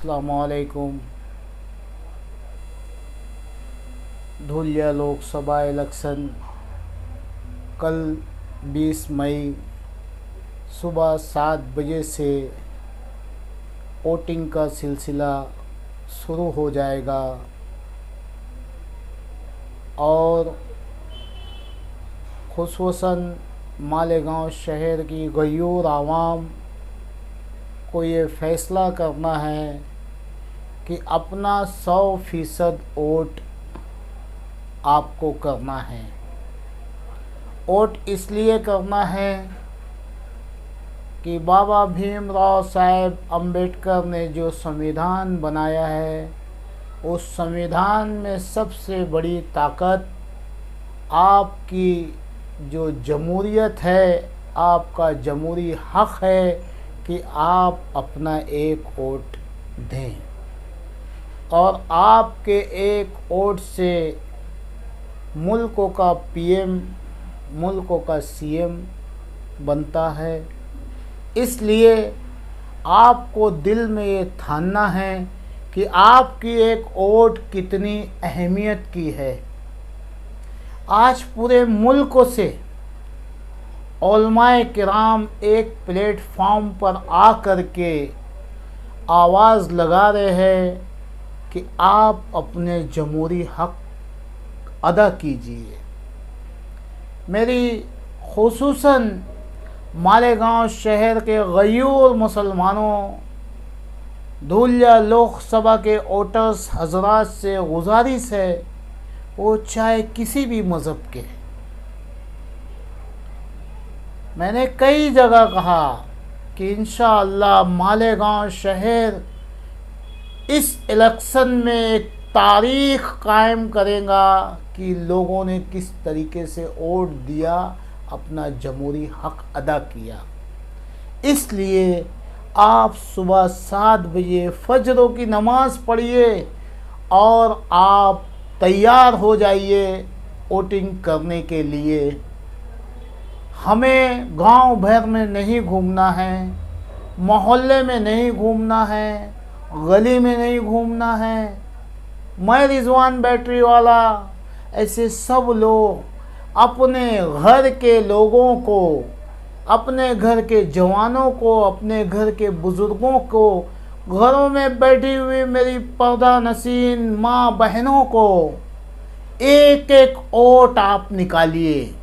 अस्सलामुअलैकुम। धुलिया लोकसभा इलेक्शन कल 20 मई सुबह 7 बजे से वोटिंग का सिलसिला शुरू हो जाएगा और खुसूसन मालेगांव शहर की गयूर आवाम को ये फ़ैसला करना है कि अपना 100% वोट आपको करना है। वोट इसलिए करना है कि बाबा भीमराव साहेब अम्बेडकर ने जो संविधान बनाया है, उस संविधान में सबसे बड़ी ताकत आपकी जो जमहूरियत है, आपका जमहूरी हक़ है कि आप अपना एक वोट दें और आपके एक वोट से मुल्कों का पीएम, मुल्कों का सीएम बनता है। इसलिए आपको दिल में ये ठानना है कि आपकी एक वोट कितनी अहमियत की है। आज पूरे मुल्क से उलमाए किराम एक प्लेटफॉर्म पर आकर के आवाज़ लगा रहे हैं कि आप अपने जमहूरी हक़ अदा कीजिए। मेरी खुसूसन मालेगांव शहर के गयूर मुसलमानों, धुलिया लोकसभा के वोटर्स हजरात से गुजारिश है, वो चाहे किसी भी मज़हब के। मैंने कई जगह कहा कि इंशाअल्लाह मालेगांव शहर इस इलेक्शन में एक तारीख़ कायम करेगा कि लोगों ने किस तरीके से वोट दिया, अपना जमहूरी हक़ अदा किया। इसलिए आप सुबह 7 बजे फजरों की नमाज़ पढ़िए और आप तैयार हो जाइए वोटिंग करने के लिए। हमें गांव भर में नहीं घूमना है, मोहल्ले में नहीं घूमना है, गली में नहीं घूमना है। मैं रिजवान बैटरी वाला, ऐसे सब लोग अपने घर के लोगों को, अपने घर के जवानों को, अपने घर के बुज़ुर्गों को, घरों में बैठी हुई मेरी पर्दा नसीन माँ बहनों को एक एक वोट आप निकालिए।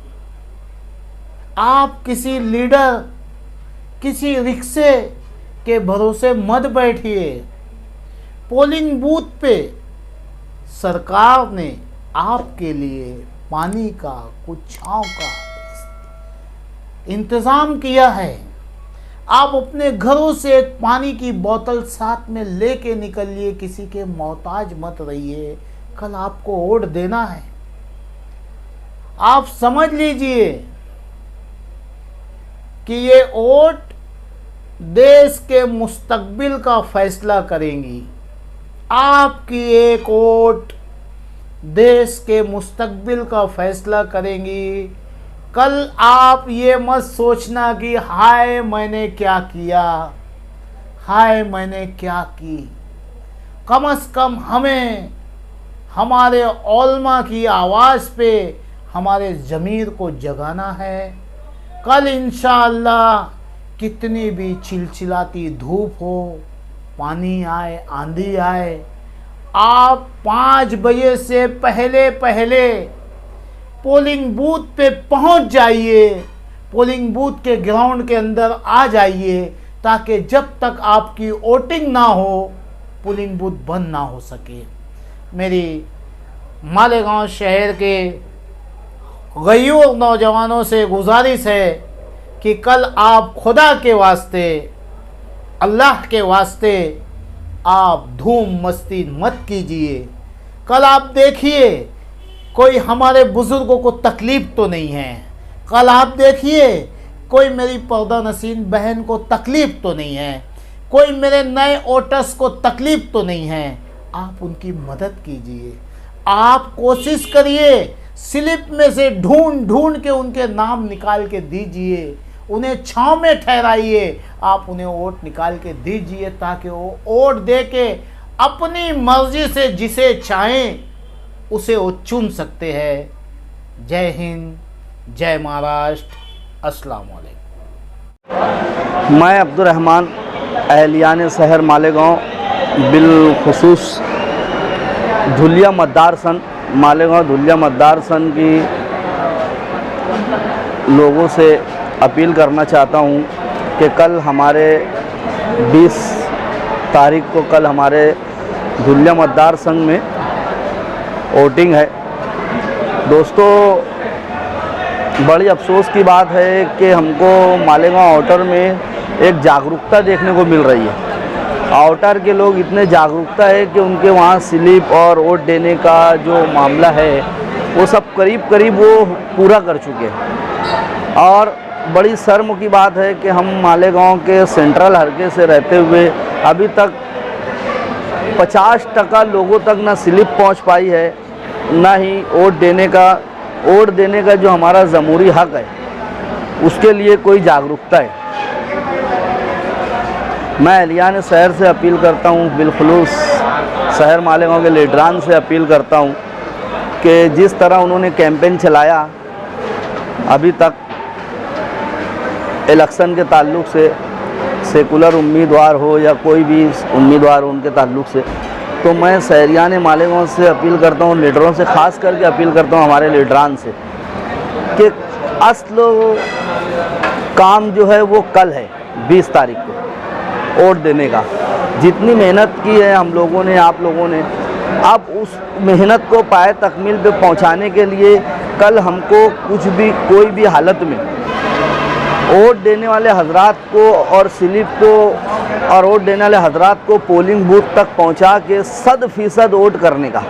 आप किसी लीडर, किसी रिक्शे के भरोसे मत बैठिए। पोलिंग बूथ पे सरकार ने आपके लिए पानी का, कुछ छांव का इंतज़ाम किया है। आप अपने घरों से एक पानी की बोतल साथ में लेके निकलिए, किसी के मोहताज मत रहिए। कल आपको वोट देना है। आप समझ लीजिए कि ये वोट देश के मुस्तकबिल का फैसला करेंगी। आपकी एक वोट देश के मुस्तकबिल का फैसला करेंगी। कल आप ये मत सोचना कि हाय मैंने क्या किया, हाय मैंने क्या की। कम से कम हमें हमारे उलमा की आवाज़ पे हमारे ज़मीर को जगाना है। कल इंशाअल्लाह कितनी भी चिलचिलाती धूप हो, पानी आए, आंधी आए, आप 5 बजे से पहले पहले पोलिंग बूथ पे पहुंच जाइए, पोलिंग बूथ के ग्राउंड के अंदर आ जाइए, ताकि जब तक आपकी वोटिंग ना हो पोलिंग बूथ बंद ना हो सके। मेरी मालेगांव शहर के गयूर नौजवानों से गुजारिश है कि कल आप खुदा के वास्ते, अल्लाह के वास्ते आप धूम मस्ती मत कीजिए। कल आप देखिए कोई हमारे बुज़ुर्गों को तकलीफ़ तो नहीं है। कल आप देखिए कोई मेरी पर्दा नसीन बहन को तकलीफ़ तो नहीं है, कोई मेरे नए वोटर्स को तकलीफ़ तो नहीं है। आप उनकी मदद कीजिए। आप कोशिश करिए स्लिप में से ढूंढ ढूंढ के उनके नाम निकाल के दीजिए। उन्हें छांव में ठहराइए, आप उन्हें वोट निकाल के दीजिए ताकि वो वोट दे के अपनी मर्जी से जिसे चाहें उसे वो चुन सकते हैं। जय हिंद, जय महाराष्ट्र, अस्सलाम वालेकुम। मैं अब्दुल रहमान अहलियान शहर मालेगांव बिलखुसूस धुलिया मतदार सन मालेगांव धुलिया मतदार सन की लोगों से अपील करना चाहता हूं कि कल हमारे 20 तारीख को कल हमारे धुलिया मतदार संघ में वोटिंग है। दोस्तों, बड़ी अफसोस की बात है कि हमको मालेगांव आउटर में एक जागरूकता देखने को मिल रही है। आउटर के लोग इतने जागरूकता है कि उनके वहाँ स्लिप और वोट देने का जो मामला है वो सब करीब करीब वो पूरा कर चुके हैं। और बड़ी शर्म की बात है कि हम मालेगांव के सेंट्रल हलके से रहते हुए अभी तक 50% लोगों तक ना स्लिप पहुंच पाई है, ना ही वोट देने का जो हमारा जमहूरी हक है उसके लिए कोई जागरूकता है। मैं अहलियान शहर से अपील करता हूं, बिलखुसूस शहर मालेगांव के लीडरान से अपील करता हूं कि जिस तरह उन्होंने कैंपेन चलाया अभी तक इलेक्शन के ताल्लुक़ से, सेकुलर उम्मीदवार हो या कोई भी उम्मीदवार हो उनके ताल्लुक़ से, तो मैं शहरियान मालेगांव से अपील करता हूँ, लीडरों से ख़ास करके अपील करता हूँ, हमारे लीडरान से, कि असल काम जो है वो कल है 20 तारीख को वोट देने का। जितनी मेहनत की है हम लोगों ने, आप लोगों ने, अब उस मेहनत को पाए तकमील पे पहुंचाने के लिए कल हमको कोई भी हालत में वोट देने वाले हजरात को और स्लिप को और वोट देने वाले हजरात को पोलिंग बूथ तक पहुंचा के 100% वोट करने का।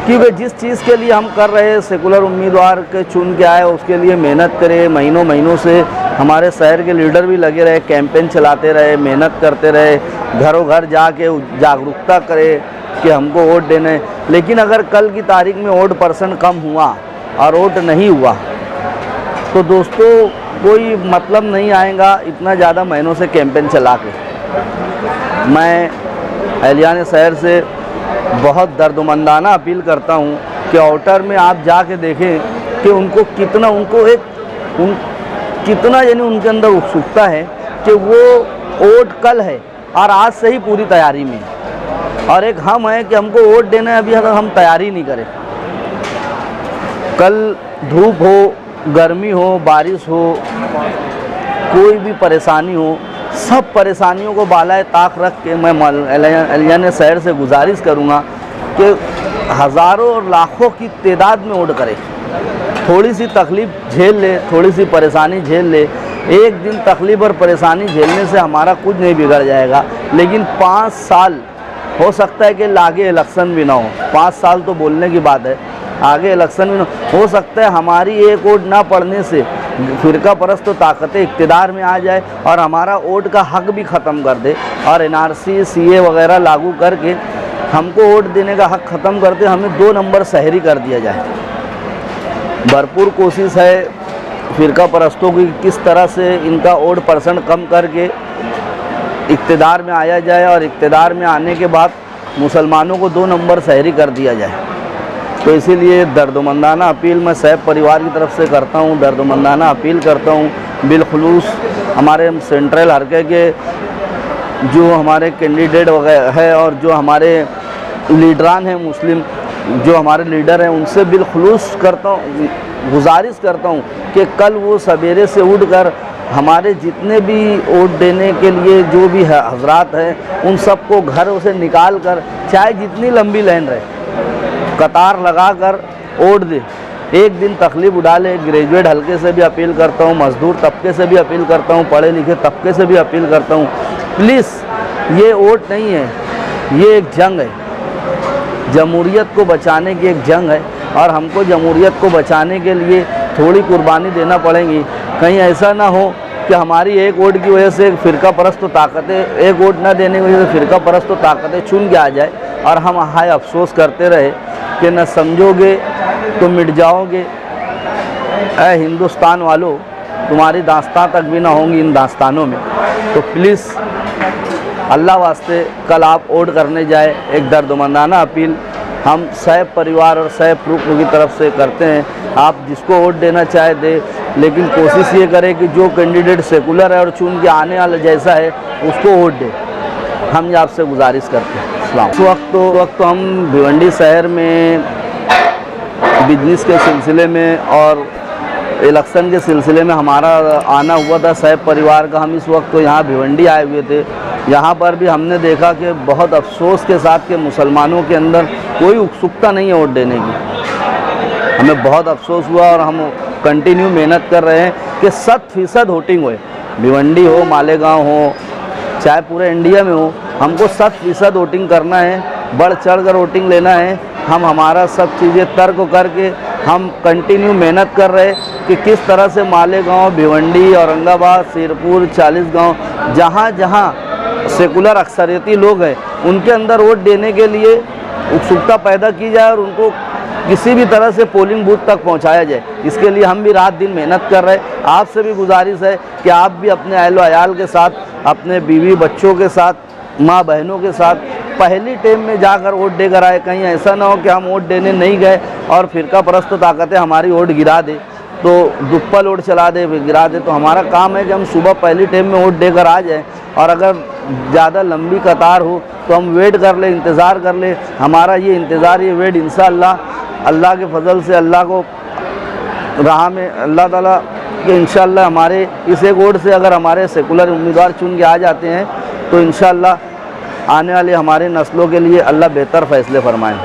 क्योंकि जिस चीज़ के लिए हम कर रहे हैं, सेकुलर उम्मीदवार के चुन के आए उसके लिए मेहनत करें, महीनों से हमारे शहर के लीडर भी लगे रहे, कैंपेन चलाते रहे, मेहनत करते रहे, घरों घर जाके जागरूकता करे कि हमको वोट देना है। लेकिन अगर कल की तारीख में वोट % कम हुआ और वोट नहीं हुआ तो दोस्तों कोई मतलब नहीं आएगा इतना ज़्यादा महीनों से कैंपेन चला के। मैं अहलियान शहर से बहुत दर्दमंदाना अपील करता हूं कि आउटर में आप जाके देखें कि उनको कितना यानी उनके अंदर उत्सुकता है कि वो वोट कल है और आज से ही पूरी तैयारी में है। और एक हम है कि हमको वोट देना है, अभी तक हम तैयारी नहीं करें। कल धूप हो, गर्मी हो, बारिश हो, कोई भी परेशानी हो, सब परेशानियों को बालाए ताक रख के मैं अहलियान शहर से गुजारिश करूंगा कि हज़ारों और लाखों की तादाद में वोट करें। थोड़ी सी तकलीफ़ झेल ले, थोड़ी सी परेशानी झेल ले। एक दिन तकलीफ़ और परेशानी झेलने से हमारा कुछ नहीं बिगड़ जाएगा, लेकिन 5 साल हो सकता है कि आगे इलेक्शन भी ना हो। 5 साल तो बोलने की बात है, आगे इलेक्शन में हो सकता है हमारी एक वोट ना पड़ने से फिरका परस्त ताकतें इक़्तिदार में आ जाए और हमारा वोट का हक भी ख़त्म कर दे और NRC CA वगैरह लागू करके हमको वोट देने का हक ख़त्म कर दे, हमें 2 नंबर शहरी कर दिया जाए। भरपूर कोशिश है फिरका परस्तों की किस तरह से इनका वोट % कम करके इक़्तिदार में आया जाए और इक़्तिदार में आने के बाद मुसलमानों को 2 नंबर शहरी कर दिया जाए। तो इसीलिए दर्दमंदाना अपील मैं सैफ परिवार की तरफ से करता हूँ, दर्दमंदाना अपील करता हूँ बिलखुसूस हमारे सेंट्रल हलके के जो हमारे कैंडिडेट वगैरह है और जो हमारे लीडरान हैं मुस्लिम, जो हमारे लीडर हैं, उनसे बिलखुसूस करता हूँ, गुजारिश करता हूँ कि कल वो सवेरे से उठकर हमारे जितने भी वोट देने के लिए जो भी हजरात हैं उन सबको घरों से निकाल कर, चाहे जितनी लंबी लाइन रहे, कतार लगाकर वोट दे। एक दिन तकलीफ उठा ले। ग्रेजुएट हलके से भी अपील करता हूँ, मजदूर तबके से भी अपील करता हूँ, पढ़े लिखे तबके से भी अपील करता हूँ, प्लीज़ ये वोट नहीं है, ये एक जंग है, जमहूरियत को बचाने की एक जंग है और हमको जमहूरियत को बचाने के लिए थोड़ी कुर्बानी देना पड़ेगी। कहीं ऐसा ना हो कि हमारी एक वोट की वजह से फ़िरका परस्त ताकतें, एक वोट न देने की वजह से फ़िरका परस्त ताकतें चुन के आ जाए और हम हाय अफसोस करते रहे कि न समझोगे तो मिट जाओगे। ऐ हिंदुस्तान वालों, तुम्हारी दास्तां तक भी ना होंगी इन दास्तानों में। तो प्लीज़ अल्लाह वास्ते कल आप वोट करने जाए। एक दर्दमंदाना अपील हम सैफ परिवार और सैफ रुकन की तरफ से करते हैं। आप जिसको वोट देना चाहे दे, लेकिन कोशिश ये करें कि जो कैंडिडेट सेकुलर है और चुन के आने वाला जैसा है उसको वोट दे। हम ये आपसे गुजारिश करते हैं। इस वक्त तो हम भिवंडी शहर में बिजनेस के सिलसिले में और इलेक्शन के सिलसिले में हमारा आना हुआ था सैफ परिवार का। हम इस वक्त तो यहाँ भिवंडी आए हुए थे। यहाँ पर भी हमने देखा कि बहुत अफसोस के साथ कि मुसलमानों के अंदर कोई उत्सुकता नहीं है वोट देने की। हमें बहुत अफसोस हुआ और हम कंटिन्यू मेहनत कर रहे हैं कि 100% वोटिंग होए। भिवंडी हो, मालेगांव हो, चाहे पूरे इंडिया में हो, हमको 100% वोटिंग करना है, बढ़ चढ़ कर वोटिंग लेना है। हम हमारा सब चीज़ें तर्क करके हम कंटिन्यू मेहनत कर रहे हैं कि किस तरह से मालेगांव, भिवंडी, औरंगाबाद, सिरपुर, 40 गाँव, जहाँ जहाँ सेकुलर अक्सरियती लोग हैं उनके अंदर वोट देने के लिए उत्सुकता पैदा की जाए और उनको किसी भी तरह से पोलिंग बूथ तक पहुंचाया जाए। इसके लिए हम भी रात दिन मेहनत कर रहे हैं। आपसे भी गुजारिश है कि आप भी अपने अहल वयाल के साथ, अपने बीवी बच्चों के साथ, माँ बहनों के साथ पहली टाइम में जाकर वोट देकर आए। कहीं ऐसा ना हो कि हम वोट देने नहीं गए और फिरका परस्त ताकतें हमारी वोट गिरा दे, तो दुप्पल वोट चला दे, गिरा दे। तो हमारा काम है कि हम सुबह पहली टाइम में वोट देकर आ जाएँ और अगर ज़्यादा लंबी कतार हो तो हम वेट कर ले, इंतज़ार कर ले। हमारा ये इंतज़ार, ये वेट इंशाअल्लाह अल्लाह के फजल से अल्लाह को राह में अल्लाह ताला के इंशाअल्लाह हमारे इस एक वोट से अगर हमारे सेकुलर उम्मीदवार चुन के आ जाते हैं तो इंशाअल्लाह आने वाले हमारे नस्लों के लिए अल्लाह बेहतर फ़ैसले फरमाएँ।